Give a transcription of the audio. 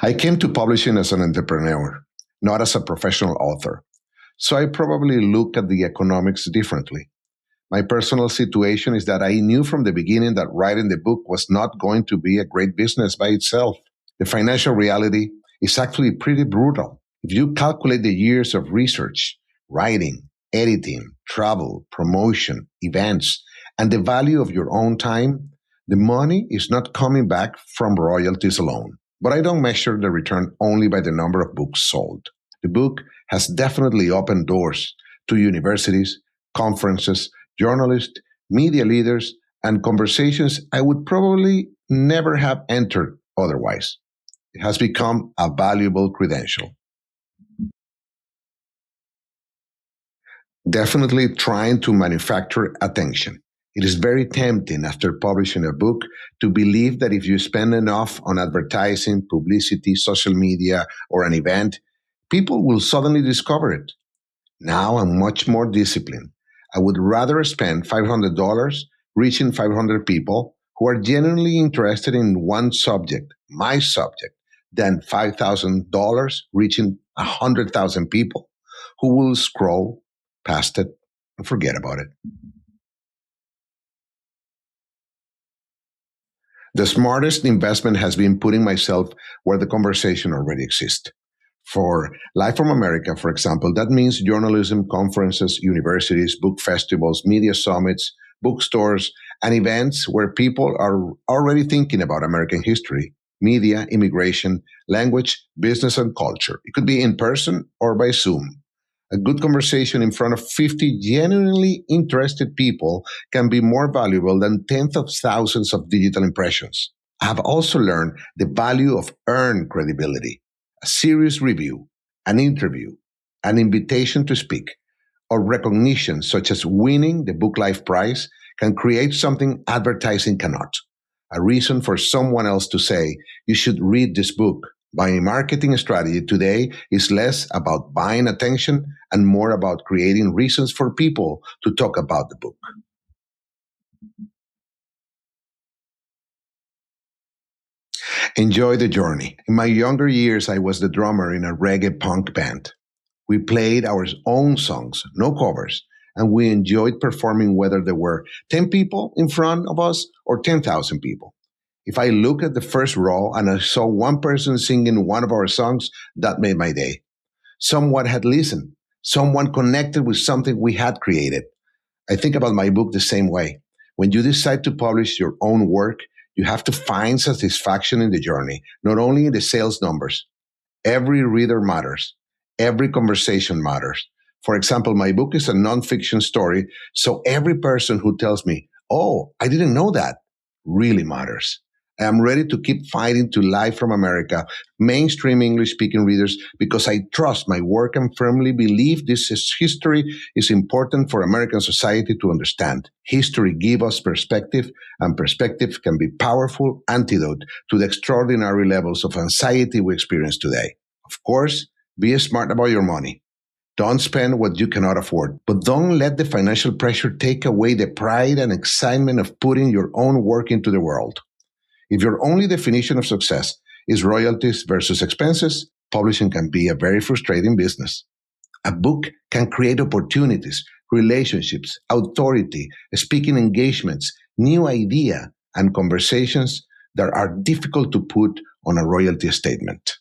I came to publishing as an entrepreneur, not as a professional author. So I probably look at the economics differently. My personal situation is that I knew from the beginning that writing the book was not going to be a great business by itself. The financial reality is actually pretty brutal. If you calculate the years of research, writing, editing, travel, promotion, events, and the value of your own time, the money is not coming back from royalties alone. But I don't measure the return only by the number of books sold. The book has definitely opened doors to universities, conferences, journalists, media leaders, and conversations I would probably never have entered otherwise. It has become a valuable credential. Definitely trying to manufacture attention. It is very tempting after publishing a book to believe that if you spend enough on advertising, publicity, social media, or an event, people will suddenly discover it. Now I'm much more disciplined. I would rather spend $500 reaching 500 people who are genuinely interested in one subject, my subject, than $5,000 reaching 100,000 people who will scroll past it and forget about it. The smartest investment has been putting myself where the conversation already exists. For Live from America, for example, that means journalism, conferences, universities, book festivals, media summits, bookstores, and events where people are already thinking about American history, media, immigration, language, business, and culture. It could be in person or by Zoom. A good conversation in front of 50 genuinely interested people can be more valuable than tens of thousands of digital impressions. I have also learned the value of earned credibility. A serious review, an interview, an invitation to speak, or recognition such as winning the BookLife Prize can create something advertising cannot. A reason for someone else to say, you should read this book. My marketing strategy today is less about buying attention and more about creating reasons for people to talk about the book. Enjoy the journey. In my younger years, I was the drummer in a reggae punk band. We played our own songs, no covers, and we enjoyed performing whether there were 10 people in front of us or 10,000 people. If I look at the first row and I saw one person singing one of our songs, that made my day. Someone had listened. Someone connected with something we had created. I think about my book the same way. When you decide to publish your own work, you have to find satisfaction in the journey, not only in the sales numbers. Every reader matters. Every conversation matters. For example, my book is a nonfiction story, so every person who tells me, oh, I didn't know that, really matters. I am ready to keep fighting to Live from America, mainstream English-speaking readers, because I trust my work and firmly believe this history is important for American society to understand. History gives us perspective, and perspective can be a powerful antidote to the extraordinary levels of anxiety we experience today. Of course, be smart about your money. Don't spend what you cannot afford, but don't let the financial pressure take away the pride and excitement of putting your own work into the world. If your only definition of success is royalties versus expenses, publishing can be a very frustrating business. A book can create opportunities, relationships, authority, speaking engagements, new idea, and conversations that are difficult to put on a royalty statement.